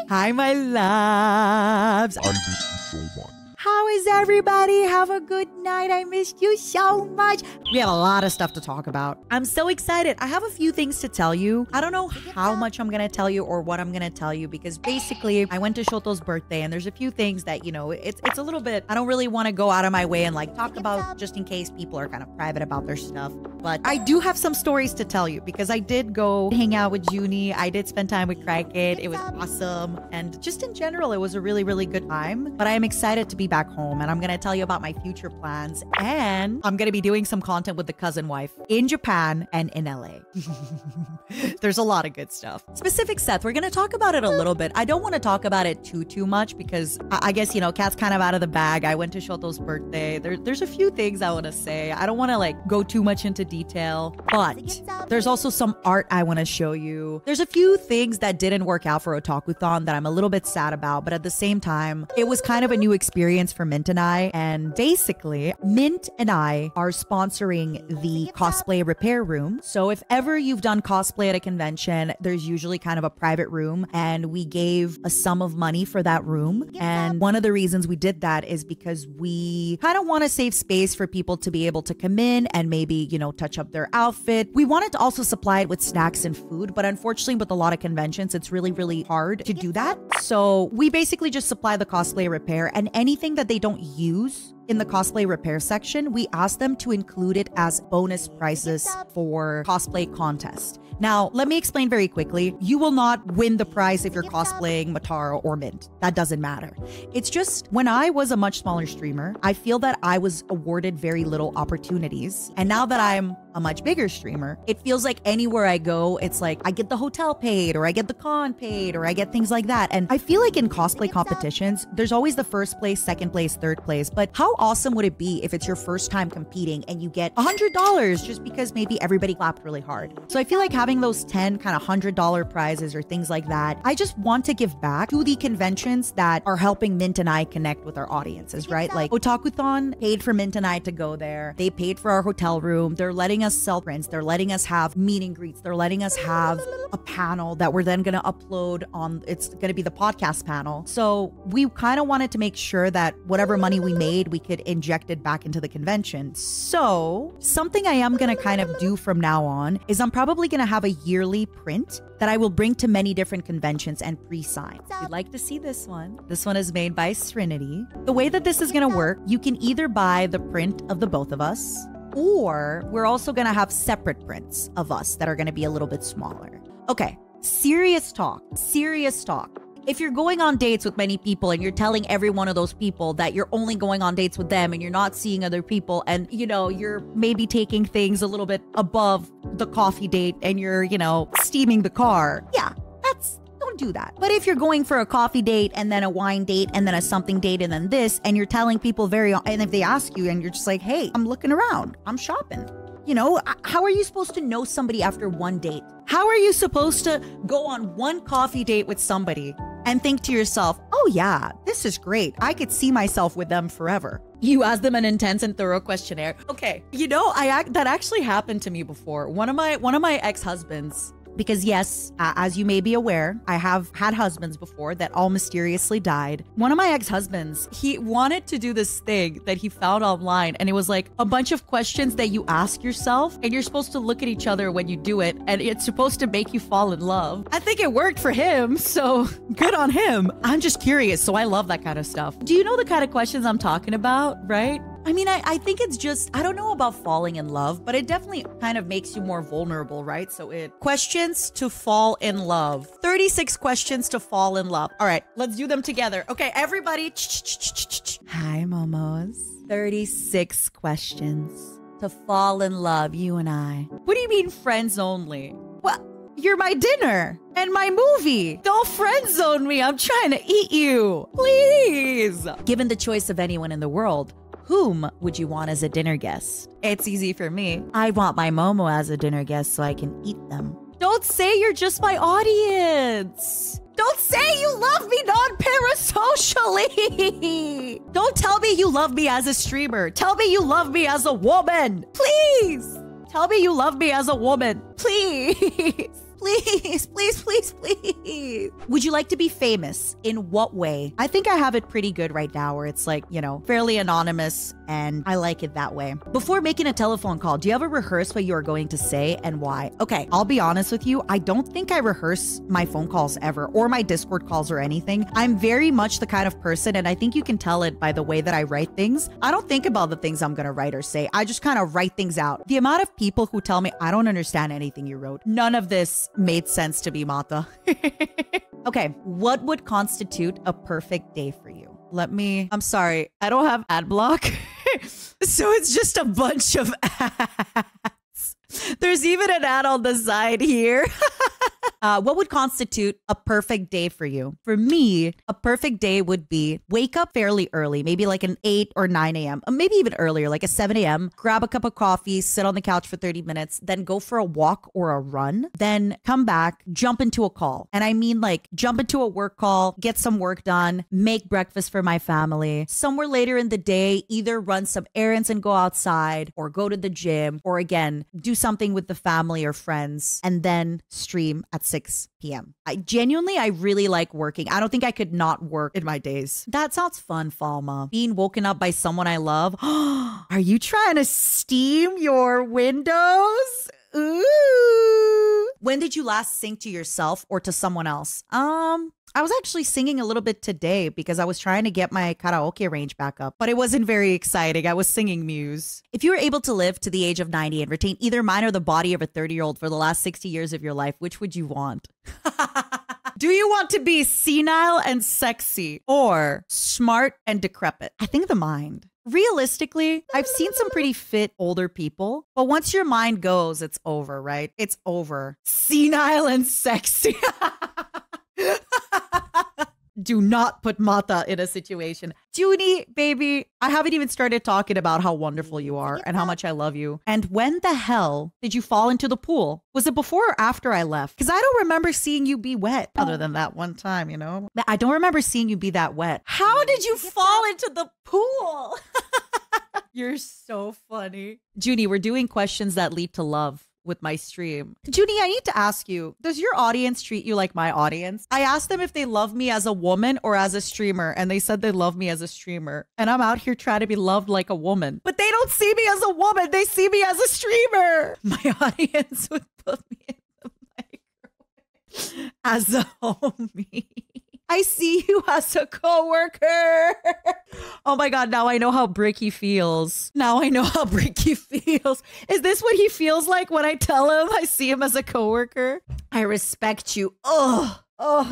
Hi, my loves. I miss you so much. How is everybody? Have a good night. I missed you so much. We have a lot of stuff to talk about. I'm so excited. I have a few things to tell you. I don't know how much I'm going to tell you or what I'm going to tell you because basically I went to Shoto's birthday and there's a few things that, you know, it's a little bit, I don't really want to go out of my way and like talk about just in case people are kind of private about their stuff. But I do have some stories to tell you because I did go hang out with Junie. I did spend time with Crackhead. It was awesome. And just in general, it was a really, really good time. But I am excited to be back home and I'm going to tell you about my future plans. And I'm going to be doing some content with the cousin wife in Japan and in LA. There's a lot of good stuff. Specific Seth, we're going to talk about it a little bit. I don't want to talk about it too much because I guess, you know, Kat's kind of out of the bag. I went to Shoto's birthday. There's a few things I want to say. I don't want to like go too much into detail, but there's also some art I want to show you. There's a few things that didn't work out for Otakuthon that I'm a little bit sad about, but at the same time, it was kind of a new experience for Mint and I. And basically, Mint and I are sponsoring the cosplay repair room. So if ever you've done cosplay at a convention, there's usually kind of a private room and we gave a sum of money for that room. And one of the reasons we did that is because we kind of want to save space for people to be able to come in and maybe, you know, touch up their outfit. We wanted to also supply it with snacks and food, but unfortunately with a lot of conventions, it's really, really hard to do that. So we basically just supply the cosplay repair and anything that they don't use in the cosplay repair section, we ask them to include it as bonus prizes for cosplay contest. Now, let me explain very quickly. You will not win the prize if you're cosplaying Matara or Mint. That doesn't matter. It's just when I was a much smaller streamer, I feel that I was awarded very little opportunities. And now that I'm a much bigger streamer, it feels like anywhere I go, it's like I get the hotel paid or I get the con paid or I get things like that. And I feel like in cosplay competitions, there's always the first place, second place, third place. But how awesome would it be if it's your first time competing and you get $100 just because maybe everybody clapped really hard? So I feel like having those 10 kind of $100 prizes or things like that, I just want to give back to the conventions that are helping Mint and I connect with our audiences, right? Like Otakuthon paid for Mint and I to go there. They paid for our hotel room. They're letting us sell prints. They're letting us have meet and greets. They're letting us have a panel that we're then going to upload on. It's going to be the podcast panel. So we kind of wanted to make sure that whatever money we made, we could inject it back into the convention. So something I am going to kind of do from now on is I'm probably going to have a yearly print that I will bring to many different conventions and pre-sign. If you'd like to see this one is made by Serenity. The way that this is going to work, you can either buy the print of the both of us, or we're also going to have separate prints of us that are going to be a little bit smaller. Okay, serious talk. If you're going on dates with many people and you're telling every one of those people that you're only going on dates with them and you're not seeing other people and, you know, you're maybe taking things a little bit above the coffee date and you're, you know, steaming the car. Yeah, don't do that. But if you're going for a coffee date and then a wine date and then a something date and then this, and you're telling people and if they ask you and you're just like, hey, I'm looking around, I'm shopping. You know, how are you supposed to know somebody after one date? How are you supposed to go on one coffee date with somebody and think to yourself, oh yeah, this is great. I could see myself with them forever. You ask them an intense and thorough questionnaire. Okay, you know, that actually happened to me before. One of my ex-husbands, because yes, as you may be aware, I have had husbands before that all mysteriously died. One of my ex-husbands, he wanted to do this thing that he found online, and it was like a bunch of questions that you ask yourself, and you're supposed to look at each other when you do it, and it's supposed to make you fall in love. I think it worked for him, so good on him. I'm just curious, so I love that kind of stuff. Do you know the kind of questions I'm talking about, right? I mean, I think it's just, I don't know about falling in love, but it definitely kind of makes you more vulnerable, right? So questions to fall in love. 36 questions to fall in love. All right, let's do them together. Okay, everybody. Hi, Momos. 36 questions to fall in love, you and I. What do you mean friends only? Well, you're my dinner and my movie. Don't friend zone me. I'm trying to eat you. Please. Given the choice of anyone in the world, whom would you want as a dinner guest? It's easy for me. I want my Momo as a dinner guest so I can eat them. Don't say you're just my audience. Don't say you love me non-parasocially. Don't tell me you love me as a streamer. Tell me you love me as a woman. Please. Tell me you love me as a woman. Please. Please, please, please, please. Would you like to be famous? In what way? I think I have it pretty good right now where it's like, you know, fairly anonymous and I like it that way. Before making a telephone call, do you ever rehearse what you are going to say and why? Okay, I'll be honest with you. I don't think I rehearse my phone calls ever or my Discord calls or anything. I'm very much the kind of person, and I think you can tell it by the way that I write things. I don't think about the things I'm going to write or say. I just kind of write things out. The amount of people who tell me, I don't understand anything you wrote. None of this made sense to me, Mata. Okay, what would constitute a perfect day for you? I'm sorry, I don't have ad block. So it's just a bunch of ads. There's even an ad on the side here. What would constitute a perfect day for you? For me, a perfect day would be wake up fairly early, maybe like an 8 or 9 a.m., maybe even earlier, like a 7 a.m., grab a cup of coffee, sit on the couch for 30 minutes, then go for a walk or a run, then come back, jump into a call. And I mean like jump into a work call, get some work done, make breakfast for my family. Somewhere later in the day, either run some errands and go outside or go to the gym or again, do something with the family or friends and then stream at 6 p.m. I really like working. I don't think I could not work in my days. That sounds fun, Falma. Being woken up by someone I love. Are you trying to steam your windows? Ooh. When did you last sing to yourself or to someone else? I was actually singing a little bit today because I was trying to get my karaoke range back up, but it wasn't very exciting. I was singing Muse. If you were able to live to the age of 90 and retain either mind or the body of a 30-year-old for the last 60 years of your life, which would you want? Do you want to be senile and sexy or smart and decrepit? I think the mind. Realistically, I've seen some pretty fit older people, but once your mind goes, it's over, right? It's over. Senile and sexy. Do not put Mata in a situation. Junie, baby, I haven't even started talking about how wonderful you are and how much I love you. And when the hell did you fall into the pool? Was it before or after I left? Because I don't remember seeing you be wet other than that one time, you know? I don't remember seeing you be that wet. How did you fall into the pool? You're so funny. Junie, we're doing questions that lead to love with my stream. Junie, I need to ask you, does your audience treat you like my audience? I asked them if they love me as a woman or as a streamer, and they said they love me as a streamer. And I'm out here trying to be loved like a woman. But they don't see me as a woman. They see me as a streamer. My audience would put me in the microwave as a homie. I see you as a coworker. Oh my God, now I know how Bricky feels. Now I know how Bricky feels. Is this what he feels like when I tell him I see him as a coworker? I respect you. Oh,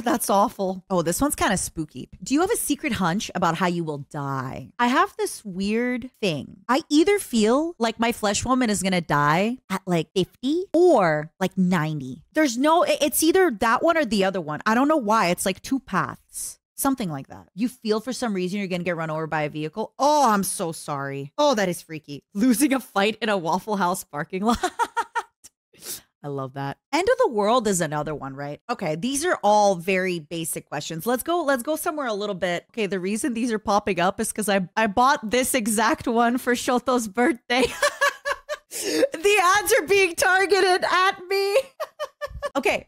that's awful. Oh, this one's kind of spooky. Do you have a secret hunch about how you will die? I have this weird thing. I either feel like my flesh woman is going to die at like 50 or like 90. It's either that one or the other one. I don't know why. It's like two paths. Something like that. You feel for some reason you're going to get run over by a vehicle. Oh, I'm so sorry. Oh, that is freaky. Losing a fight in a Waffle House parking lot. I love that. End of the world is another one, right? Okay, these are all very basic questions. Let's go somewhere a little bit. Okay, the reason these are popping up is because I bought this exact one for Shoto's birthday. The ads are being targeted at me. Okay.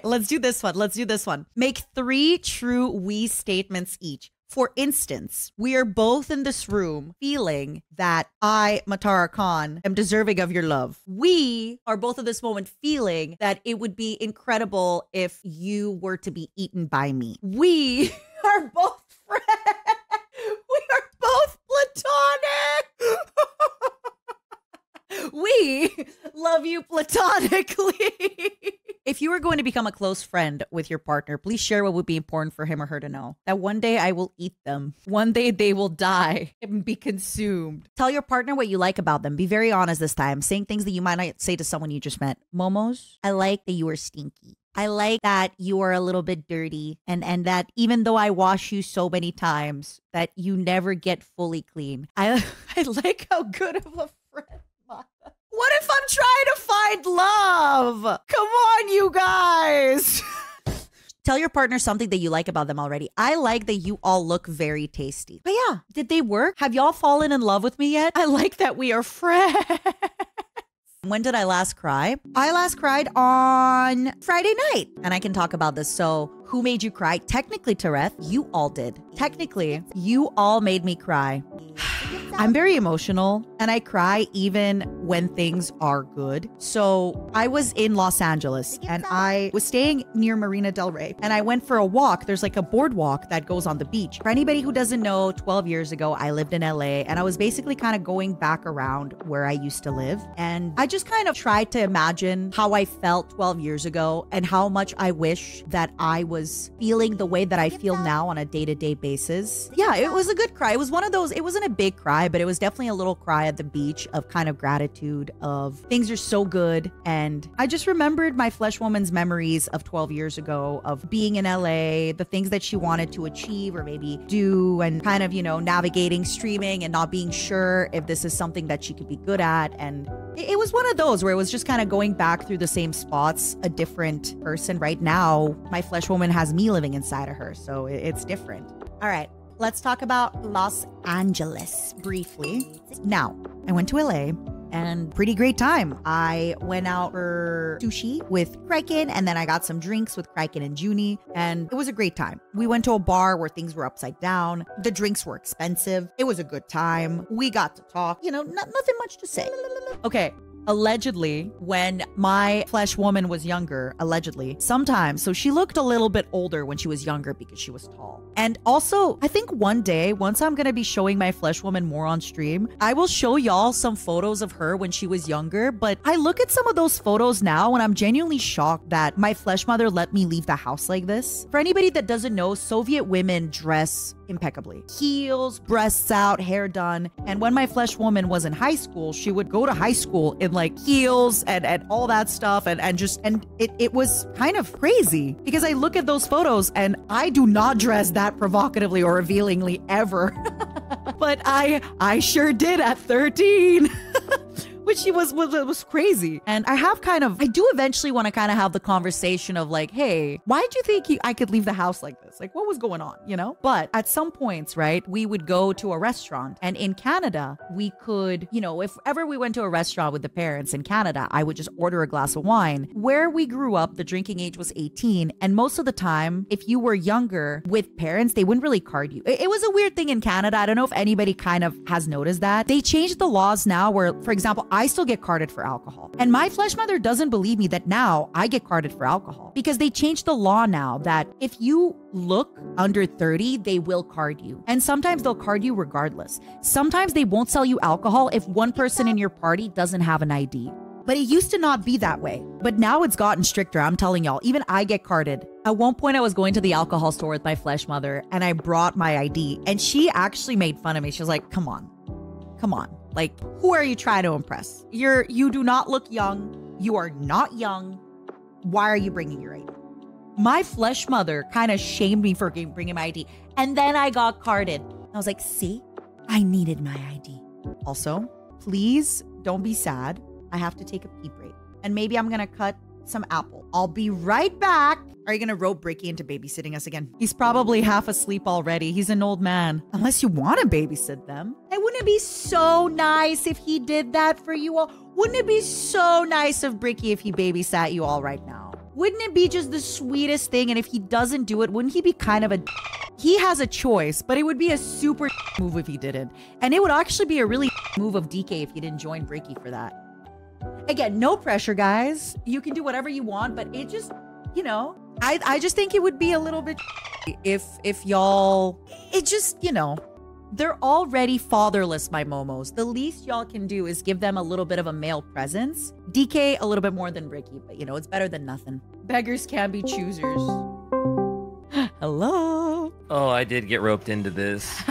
Let's do this one. Make 3 true we statements each. For instance, we are both in this room feeling that I, Matara Khan, am deserving of your love. We are both at this moment feeling that it would be incredible if you were to be eaten by me. We are both friends. We are both platonic. We love you platonically. If you were going to become a close friend with your partner, please share what would be important for him or her to know. That one day I will eat them. One day they will die and be consumed. Tell your partner what you like about them. Be very honest this time, saying things that you might not say to someone you just met. Momos, I like that you are stinky. I like that you are a little bit dirty and that even though I wash you so many times, that you never get fully clean. I like how good of a friend. What if I'm trying to find love? Come on, you guys. Tell your partner something that you like about them already. I like that you all look very tasty. But yeah, did they work? Have y'all fallen in love with me yet? I like that we are friends. When did I last cry? I last cried on Friday night. And I can talk about this. So who made you cry? Technically, Tareth, you all did. Technically, you all made me cry. I'm very emotional and I cry even when things are good. So I was in Los Angeles and I was staying near Marina Del Rey and I went for a walk. There's like a boardwalk that goes on the beach. For anybody who doesn't know, 12 years ago, I lived in LA and I was basically kind of going back around where I used to live. And I just kind of tried to imagine how I felt 12 years ago and how much I wish that I was feeling the way that I feel now on a day-to-day basis. Yeah, it was a good cry. It was one of those, it wasn't a big cry, but it was definitely a little cry at the beach of kind of gratitude of things are so good. And I just remembered my flesh woman's memories of 12 years ago of being in LA, the things that she wanted to achieve or maybe do and kind of, you know, navigating streaming and not being sure if this is something that she could be good at. And it was one of those where it was just kind of going back through the same spots, a different person. Right now, my flesh woman has me living inside of her. So it's different. All right. Let's talk about Los Angeles briefly. Now, I went to LA and pretty great time. I went out for sushi with Kraken and then I got some drinks with Kraken and Junie and it was a great time. We went to a bar where things were upside down. The drinks were expensive. It was a good time. We got to talk, you know, nothing much to say. Okay. Allegedly, when my flesh woman was younger, allegedly, sometimes, so she looked a little bit older when she was younger because she was tall. And also, I think one day, once I'm going to be showing my flesh woman more on stream, I will show y'all some photos of her when she was younger. But I look at some of those photos now and I'm genuinely shocked that my flesh mother let me leave the house like this. For anybody that doesn't know, Soviet women dress impeccably. Heels, breasts out, hair done. And when my flesh woman was in high school, she would go to high school in like heels and all that stuff. And it was kind of crazy because I look at those photos and I do not dress that provocatively or revealingly ever. But I sure did at 13. Which she was crazy. And I do eventually want to kind of have the conversation of like, hey, why did you think I could leave the house like this? Like, what was going on, you know? But at some points, right, we would go to a restaurant. And in Canada, we could, you know, if ever we went to a restaurant with the parents in Canada, I would just order a glass of wine. Where we grew up, the drinking age was 18. And most of the time, if you were younger with parents, they wouldn't really card you. It was a weird thing in Canada. I don't know if anybody kind of has noticed that. They changed the laws now where, for example, I still get carded for alcohol. And my flesh mother doesn't believe me that now I get carded for alcohol because they changed the law now that if you look under 30, they will card you. And sometimes they'll card you regardless. Sometimes they won't sell you alcohol if one person in your party doesn't have an ID. But it used to not be that way. But now it's gotten stricter. I'm telling y'all, even I get carded. At one point I was going to the alcohol store with my flesh mother and I brought my ID and she actually made fun of me. She was like, come on. Like, who are you trying to impress? You do not look young. You are not young. Why are you bringing your ID? My flesh mother kind of shamed me for bringing my ID. And then I got carded. I was like, see, I needed my ID. Also, please don't be sad. I have to take a pee break. And maybe I'm going to cut some apple. I'll be right back. Are you going to rope Bricky into babysitting us again? He's probably half asleep already. He's an old man. Unless you want to babysit them. And wouldn't it be so nice if he did that for you all? Wouldn't it be so nice of Bricky if he babysat you all right now? Wouldn't it be just the sweetest thing? And if he doesn't do it, wouldn't he be kind of a... He has a choice, but it would be a super move if he didn't. And it would actually be a really move of DK if he didn't join Bricky for that. Again, no pressure, guys. You can do whatever you want, but it just, you know, I just think it would be a little bit if y'all, it just, you know, they're already fatherless, my momos. The least y'all can do is give them a little bit of a male presence. DK a little bit more than Ricky, but you know, it's better than nothing. Beggars can be choosers. Hello. Oh, I did get roped into this.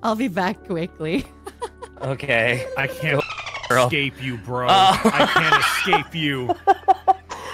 I'll be back quickly. Okay. I can't escape you, bro. I can't escape you.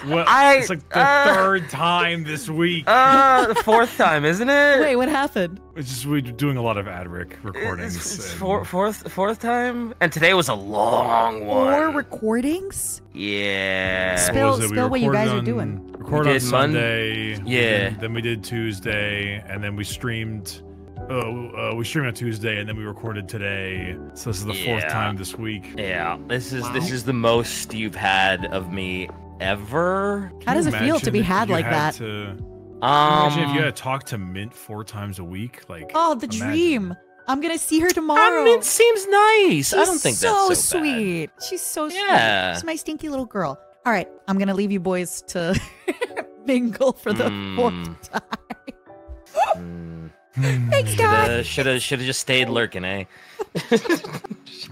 Well, it's like the third time this week. The fourth time, isn't it? Wait, what happened? It's just we're doing a lot of ad-ric recordings. It's fourth time, and today was a long one. 4 recordings? Yeah. Spill what you guys are doing. Recorded on Sunday. Yeah. Then we did Tuesday, and then we streamed We streamed on Tuesday and then we recorded today. So this is the 4th time this week. Yeah, this is the most you've had of me ever. How does it feel to be had like that? Imagine if you had to talk to Mint 4 times a week. Like, oh, the dream. I'm gonna see her tomorrow. Mint seems nice. I don't think that's so sweet. bad. She's so sweet. Yeah. She's my stinky little girl. All right, I'm gonna leave you boys to mingle for the 4th time. Thanks, guys. Should have just stayed lurking, eh?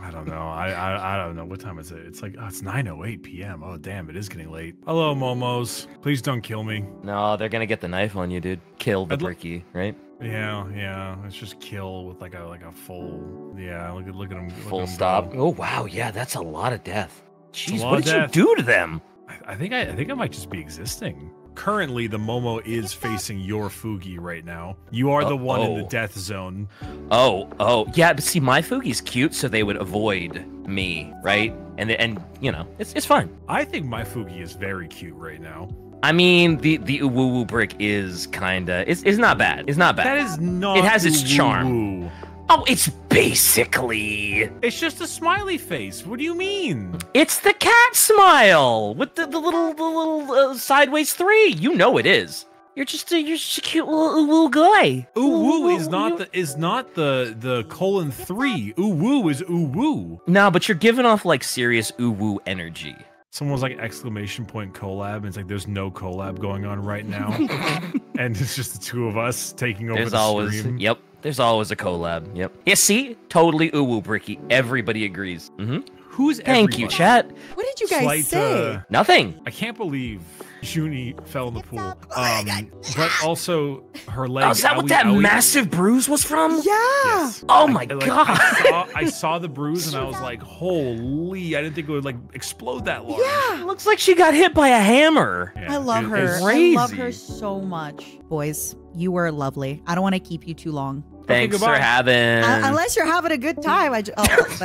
I don't know. I don't know. What time is it? It's like, oh, it's 9:08 p.m. Oh, damn, it is getting late. Hello, Momos. Please don't kill me. No, they're gonna get the knife on you, dude. Kill the Bricky, right? Yeah. Let's just kill with like a full. Yeah, look at them. Full stop. Oh wow, yeah, that's a lot of death. Jeez, what did you do to them? I think I might just be existing. Currently, the Momo is facing your Fugi right now. You are the one in the death zone. Oh, yeah. But see, my Fugi's cute, so they would avoid me, right? And you know, it's fine. I think my Fugi is very cute right now. I mean, the Uwu brick is kinda. It's not bad. It's not bad. That is not. It has its charm. Oh, it's basically... It's just a smiley face. What do you mean? It's the cat smile with the little sideways 3. You know it is. You're just a cute little guy. Uwu is not the colon 3. Uwu is uwu. No, but you're giving off like serious uwu energy. Someone was like exclamation point collab, and it's like there's no collab going on right now, and it's just the 2 of us taking over the stream. Yep. There's always a collab. Yep. Yeah, see? Totally uwu bricky. Everybody agrees. Who's Thank you, chat. What did you guys say? Nothing. I can't believe Junie fell in the pool. But also her leg. Oh, is that what that massive bruise was from? Yeah. Yes. Oh my god. I saw the bruise and I was like, holy! I didn't think it would like explode that large. Yeah. Looks like she got hit by a hammer. Yeah, I love her. Crazy. I love her so much. Boys, you were lovely. I don't want to keep you too long. Thanks for having. Unless you're having a good time.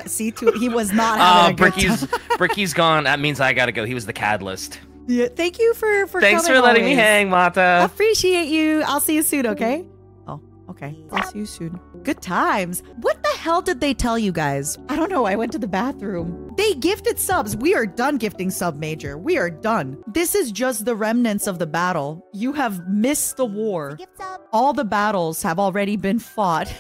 See, he was not having a good time. Bricky's gone. That means I gotta go. He was the catalyst. Yeah, thank you for Thanks coming for letting always. me hang, Mata. Appreciate you. I'll see you soon, okay? Oh, okay. I'll see you soon. Good times. What the hell did they tell you guys? I don't know. I went to the bathroom. They gifted subs. We are done gifting sub major. We are done. This is just the remnants of the battle. You have missed the war. All the battles have already been fought.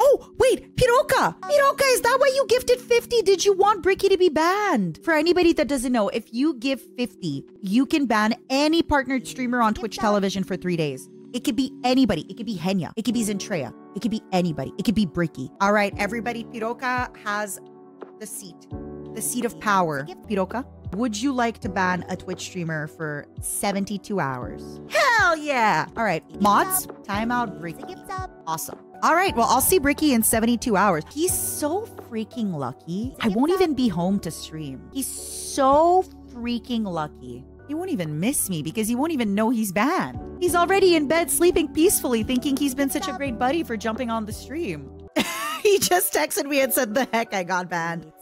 Oh, wait, Piroka! Piroka, is that why you gifted 50? Did you want Bricky to be banned? For anybody that doesn't know, if you give 50, you can ban any partnered streamer on Twitch television for 3 days. It could be anybody. It could be Henya. It could be Zentreya. It could be anybody. It could be Bricky. All right, everybody, Piroka has the seat of power. Piroka, would you like to ban a Twitch streamer for 72 hours? Hell yeah! All right, mods, timeout Bricky. Awesome. All right, well, I'll see Bricky in 72 hours. He's so freaking lucky. I won't even be home to stream. He's so freaking lucky. He won't even miss me because he won't even know he's banned. He's already in bed sleeping peacefully thinking he's been such a great buddy for jumping on the stream. He just texted me and said, the heck, I got banned.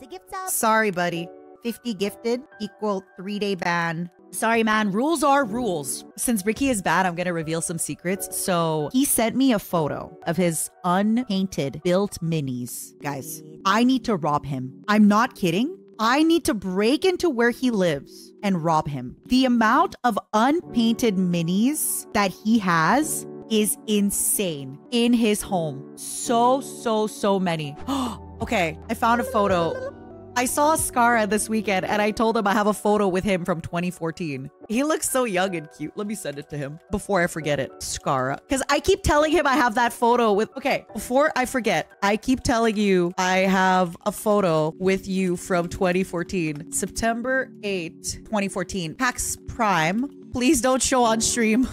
Sorry, buddy. 50 gifted equal 3-day ban. Sorry, man. Rules are rules. Since Bricky is bad, I'm going to reveal some secrets. So he sent me a photo of his unpainted built minis. Guys, I need to rob him. I'm not kidding. I need to break into where he lives and rob him. The amount of unpainted minis that he has is insane in his home. So many. Okay, I found a photo. I saw Skara this weekend and I told him I have a photo with him from 2014. He looks so young and cute. Let me send it to him before I forget it. Skara. Because I keep telling him I have that photo with... Okay, before I forget, I keep telling you I have a photo with you from 2014. September 8, 2014. PAX Prime. Please don't show on stream.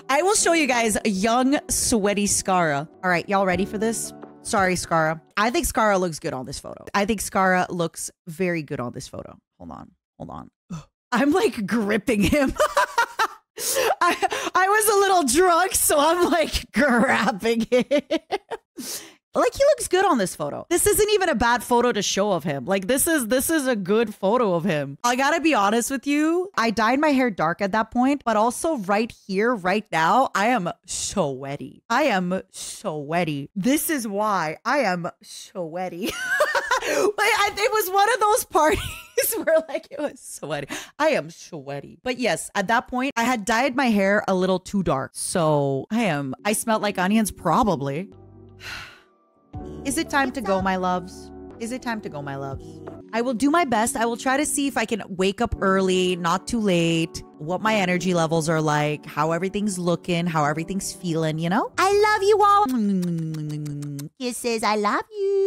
I will show you guys a young, sweaty Skara. All right, y'all ready for this? Sorry, Skara. I think Skara looks good on this photo. I think Skara looks very good on this photo. Hold on. I'm like gripping him. I was a little drunk, so I'm like grabbing him. Like, he looks good on this photo. This isn't even a bad photo to show of him. Like, this is a good photo of him. I gotta be honest with you. I dyed my hair dark at that point, but also right here, right now, I am so wetty. I am so wetty. This is why I am so wetty. It was one of those parties where like it was sweaty. I am sweaty. But yes, at that point, I had dyed my hair a little too dark. So I smelled like onions probably. Is it time to go, my loves? Is it time to go, my loves? I will do my best. I will try to see if I can wake up early, not too late, what my energy levels are like, how everything's looking, how everything's feeling, you know? I love you all. Kisses, I love you.